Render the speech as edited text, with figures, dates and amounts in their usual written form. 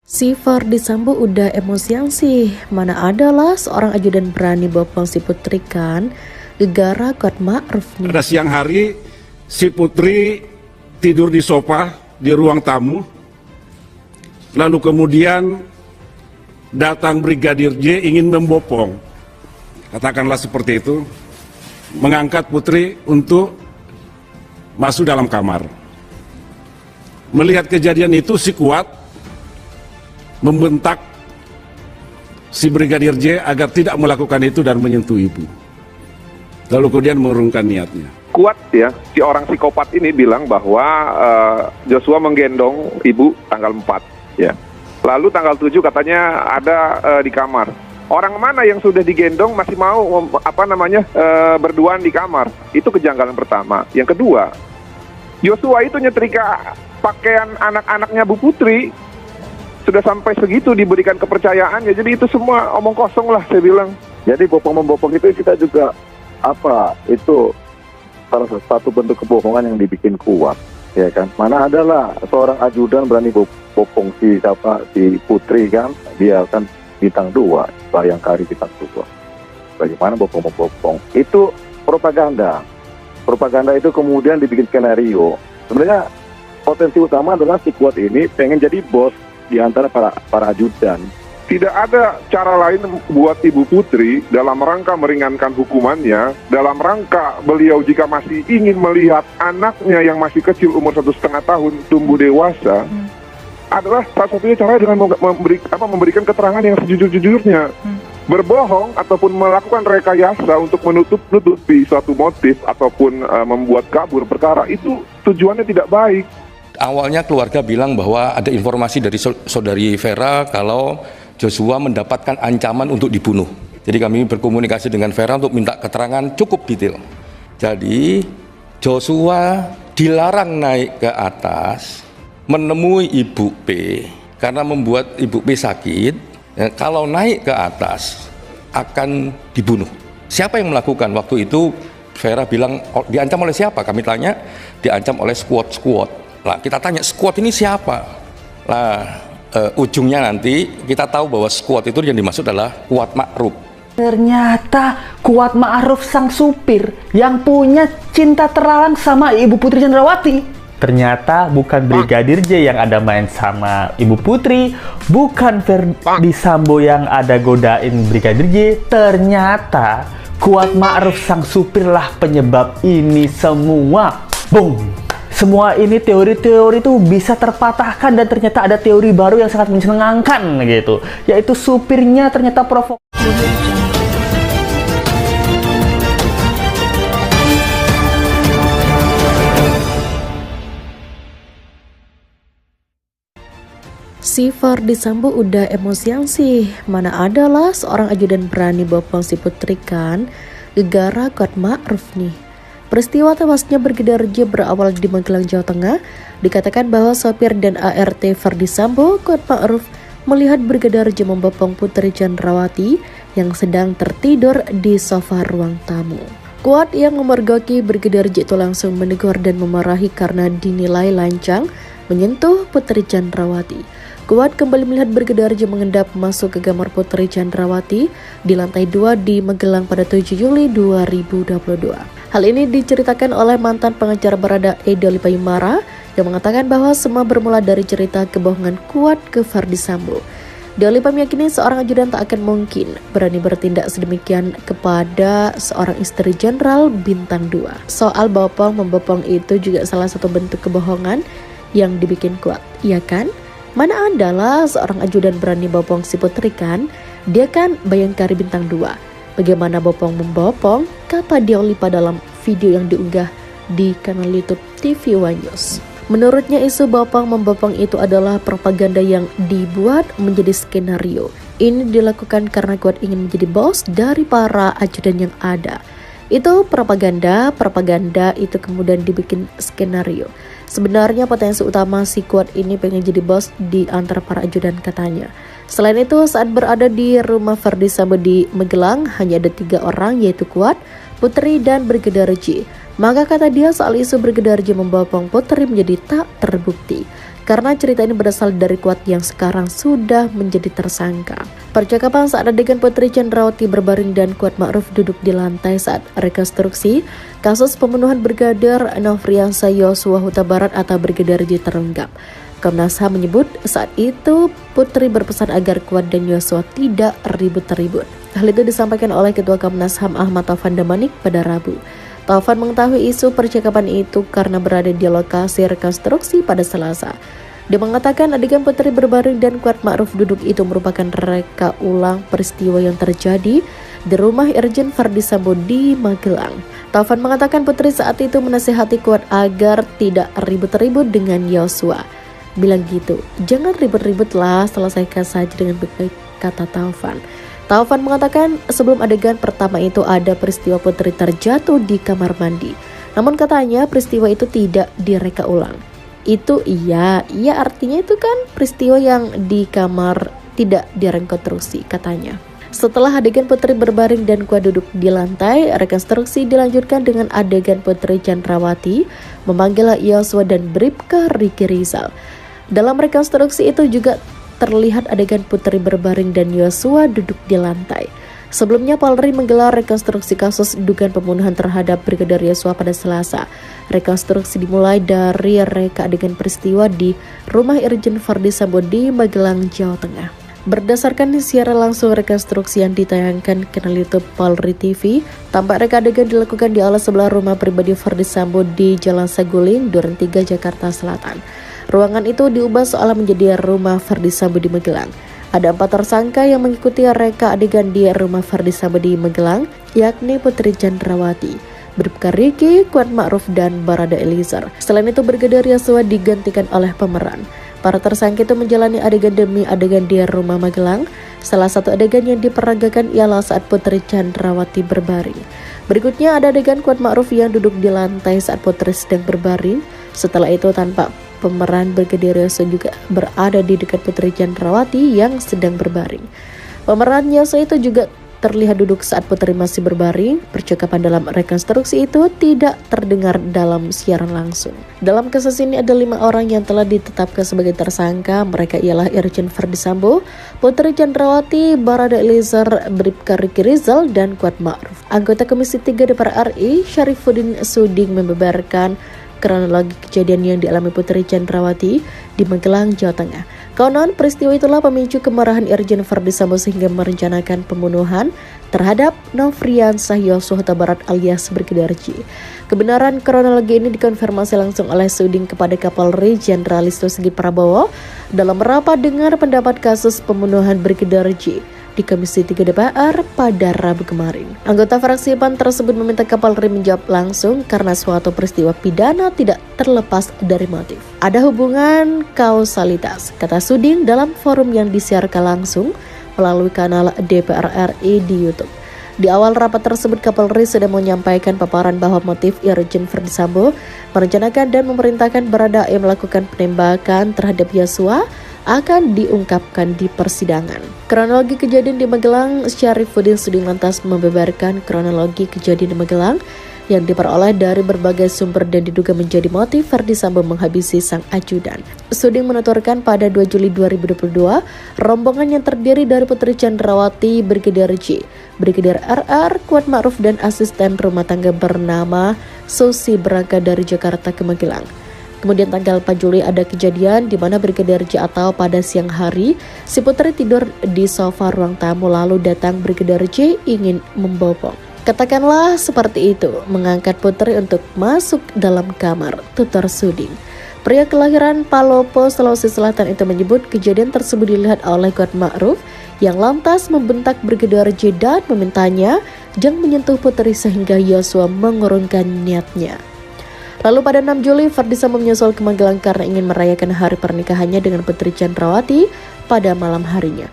Si Ferdy Sambo udah emosian sih, mana adalah seorang ajudan berani bopong si Putri kan, gegara Kuat Ma'ruf nih. Pada siang hari, si Putri tidur di sofa di ruang tamu, lalu kemudian datang Brigadir J ingin membopong, katakanlah seperti itu, mengangkat Putri untuk masuk dalam kamar. Melihat kejadian itu, si Kuat membentak si Brigadir J agar tidak melakukan itu dan menyentuh ibu. Lalu kemudian mengurungkan niatnya. Kuat ya, si orang psikopat ini bilang bahwa Joshua menggendong ibu tanggal 4 ya. Lalu tanggal 7 katanya ada di kamar. Orang mana yang sudah digendong masih mau berduaan di kamar? Itu kejanggalan pertama. Yang kedua, Joshua itu nyetrika pakaian anak-anaknya Bu Putri. Sudah sampai segitu diberikan kepercayaannya, jadi itu semua omong kosong lah saya bilang. Jadi bopong-membopong itu kita juga itu salah satu bentuk kebohongan yang dibikin Kuat, ya kan? Mana adalah seorang ajudan berani bopong si Putri kan? Dia kan bintang 2, Bayangkari bintang 2. Bagaimana bopong-membopong? Itu propaganda. Propaganda itu kemudian dibikin skenario. Sebenarnya potensi utama adalah si Kuat ini pengen jadi bos di antara para ajudan. Tidak ada cara lain buat Ibu Putri dalam rangka meringankan hukumannya, dalam rangka beliau jika masih ingin melihat anaknya yang masih kecil umur 1,5 tahun tumbuh dewasa, adalah salah satunya cara dengan memberikan keterangan yang sejujur-jujurnya. Berbohong ataupun melakukan rekayasa untuk menutupi suatu motif ataupun membuat kabur perkara, itu tujuannya tidak baik. Awalnya keluarga bilang bahwa ada informasi dari saudari Vera kalau Joshua mendapatkan ancaman untuk dibunuh. Jadi kami berkomunikasi dengan Vera untuk minta keterangan cukup detail. Jadi Joshua dilarang naik ke atas menemui Ibu P karena membuat Ibu P sakit. Kalau naik ke atas akan dibunuh. Siapa yang melakukan? Waktu itu Vera bilang diancam oleh siapa? Kami tanya, diancam oleh squad. Nah, kita tanya squad ini siapa? Nah, ujungnya nanti kita tahu bahwa squad itu yang dimaksud adalah Kuat Ma'ruf. Ternyata Kuat Ma'ruf sang supir yang punya cinta terlarang sama Ibu Putri Chandrawati. Ternyata bukan Brigadir J yang ada main sama Ibu Putri, bukan Ferdy Sambo yang ada godain Brigadir J. Ternyata Kuat Ma'ruf sang supir lah penyebab ini semua. Boom! Semua ini teori-teori itu bisa terpatahkan dan ternyata ada teori baru yang sangat menyenangkan gitu, yaitu supirnya ternyata provok. Si Ferdy Sambo udah emosian sih, mana adalah seorang ajudan berani bopong si Putri kan, gegara Kuat Ma'ruf nih. Peristiwa tewasnya Brigadir J berawal di Magelang, Jawa Tengah. Dikatakan bahwa sopir dan ART Ferdy Sambo, Kuat Ma'ruf, melihat Brigadir J membopong Putri Chandrawati yang sedang tertidur di sofa ruang tamu. Kuat yang memergoki Brigadir J itu langsung menegur dan memarahi karena dinilai lancang menyentuh Putri Chandrawati. Kuat kembali melihat Brigadir J mengendap masuk ke kamar Putri Chandrawati di lantai 2 di Magelang pada 7 Juli 2022. Hal ini diceritakan oleh mantan pengacara Barada E. Doli Payumara yang mengatakan bahwa semua bermula dari cerita kebohongan Kuat ke Ferdy Sambo. Doli meyakini seorang ajudan tak akan mungkin berani bertindak sedemikian kepada seorang istri jenderal bintang 2. Soal bopong-membopong itu juga salah satu bentuk kebohongan yang dibikin Kuat, iya kan? Mana adalah seorang ajudan berani bopong si Putri kan? Dia kan Bayangkari bintang 2. Bagaimana bopong-membopong? Kata Diolipa dalam video yang diunggah di kanal YouTube TV One News. Menurutnya isu bopong-membopong itu adalah propaganda yang dibuat menjadi skenario. Ini dilakukan karena Kuat ingin menjadi bos dari para ajudan yang ada. Itu propaganda itu kemudian dibikin skenario. Sebenarnya potensi utama si Kuat ini pengen jadi bos di antara para ajudan katanya. Selain itu, saat berada di rumah Ferdy Sambo di Magelang, hanya ada 3 orang, yaitu Kuat, Putri, dan Brigadir J. Maka kata dia soal isu Brigadir J membopong Putri menjadi tak terbukti. karena cerita ini berasal dari Kuat yang sekarang sudah menjadi tersangka. Percakapan saat adegan Putri Chandrawati berbaring dan Kuat Ma'ruf duduk di lantai saat rekonstruksi kasus pembunuhan Brigadir Nofriansah Yosua Huta Barat atau Brigadir J terungkap. Komnas HAM menyebut saat itu Putri berpesan agar Kuat dan Yosua tidak ribut-ribut. Hal itu disampaikan oleh Ketua Komnas HAM Ahmad Taufan Damanik pada Rabu. Taufan mengetahui isu percakapan itu karena berada di lokasi rekonstruksi pada Selasa. Dia mengatakan adegan Putri berbaring dan Kuat Ma'ruf duduk itu merupakan reka ulang peristiwa yang terjadi di rumah Irjen Verdi Sambo di Magelang. Taufan mengatakan Putri saat itu menasihati Kuat agar tidak ribut-ribut dengan Yosua. Bilang gitu, jangan ribut-ribut lah, selesaikan saja dengan baik, kata Taufan. Taufan mengatakan sebelum adegan pertama itu ada peristiwa Putri terjatuh di kamar mandi. Namun katanya peristiwa itu tidak direka ulang. Itu iya artinya itu kan peristiwa yang di kamar tidak direkonstruksi katanya. Setelah adegan Putri berbaring dan Kuat duduk di lantai, rekonstruksi dilanjutkan dengan adegan Putri Chandrawati memanggil Yosua dan Bribka Riki Rizal. Dalam rekonstruksi itu juga terlihat adegan Putri berbaring dan Yosua duduk di lantai. Sebelumnya Polri menggelar rekonstruksi kasus dugaan pembunuhan terhadap Brigadir Yosua pada Selasa. Rekonstruksi dimulai dari reka adegan peristiwa di rumah Irjen Verdi Sambo di Magelang, Jawa Tengah. Berdasarkan siaran langsung rekonstruksi yang ditayangkan kanal YouTube Polri TV, tampak reka adegan dilakukan di aula sebelah rumah pribadi Verdi Sambo di Jalan Saguling, Duren 3, Jakarta Selatan. Ruangan itu diubah seolah menjadi rumah Verdi Sambo di Magelang. Ada 4 tersangka yang mengikuti reka adegan di rumah Verdi Sambo di Magelang, yakni Putri Chandrawati, Bribka Riki, Kuat Ma'ruf, dan Barada Eliezer. Selain itu, Brigadir Yosua digantikan oleh pemeran. Para tersangka itu menjalani adegan demi adegan di rumah Magelang. Salah satu adegan yang diperagakan ialah saat Putri Chandrawati berbaring. Berikutnya ada adegan Kuat Ma'ruf yang duduk di lantai saat Putri sedang berbaring. Setelah itu tanpa pemeran Brigadir Yosua juga berada di dekat Putri Chandrawati yang sedang berbaring. Pemeran Yosua itu juga terlihat duduk saat Putri masih berbaring. Percakapan dalam rekonstruksi itu tidak terdengar dalam siaran langsung. Dalam kasus ini ada 5 orang yang telah ditetapkan sebagai tersangka. Mereka ialah Irjen Verdi Sambo, Putri Chandrawati, Barada Eliezer, Bribka Riki Rizal, dan Kuat Ma'ruf. Anggota Komisi 3 DPR RI, Syarifuddin Suding, membeberkan kronologi kejadian yang dialami Putri Chandrawati di Magelang, Jawa Tengah. Konon peristiwa itulah pemicu kemarahan Irjen Verdi Sambo sehingga merencanakan pembunuhan terhadap Nofriansah Yosua Huta Barat alias Brigadir J. Kebenaran kronologi ini dikonfirmasi langsung oleh Suding kepada Kapolri Jenderal Listio Sigit Prabowo dalam rapat dengar pendapat kasus pembunuhan Brigadir J di Komisi 3 DPR pada Rabu kemarin. Anggota fraksi PAN tersebut meminta Kapolri menjawab langsung karena suatu peristiwa pidana tidak terlepas dari motif. Ada hubungan kausalitas, kata Suding dalam forum yang disiarkan langsung melalui kanal DPR RI di YouTube. Di awal rapat tersebut, Kapolri sudah menyampaikan paparan bahwa motif Irjen Verdi Sambo merencanakan dan memerintahkan Baradae melakukan penembakan terhadap Yosua akan diungkapkan di persidangan. Kronologi kejadian di Magelang, Syarifuddin Suding lantas membeberkan kronologi kejadian di Magelang yang diperoleh dari berbagai sumber dan diduga menjadi motif Verdi Sambo menghabisi sang ajudan. Suding menuturkan pada 2 Juli 2022, rombongan yang terdiri dari Putri Chandrawati, Brigadir J, Brigadir RR, Kuat Ma'ruf, dan asisten rumah tangga bernama Susi berangkat dari Jakarta ke Magelang. Kemudian tanggal 4 Juli ada kejadian di mana Brigadir J atau pada siang hari si Putri tidur di sofa ruang tamu lalu datang Brigadir J ingin membopong. Katakanlah seperti itu, mengangkat Putri untuk masuk dalam kamar, tutur Suding. Pria kelahiran Palopo, Sulawesi Selatan itu menyebut kejadian tersebut dilihat oleh Kuat Ma'ruf yang lantas membentak Brigadir J dan memintanya jangan menyentuh Putri sehingga Yosua mengurungkan niatnya. Lalu pada 6 Juli, Verdi Sambo menyusul ke Magelang karena ingin merayakan hari pernikahannya dengan Putri Chandrawati pada malam harinya.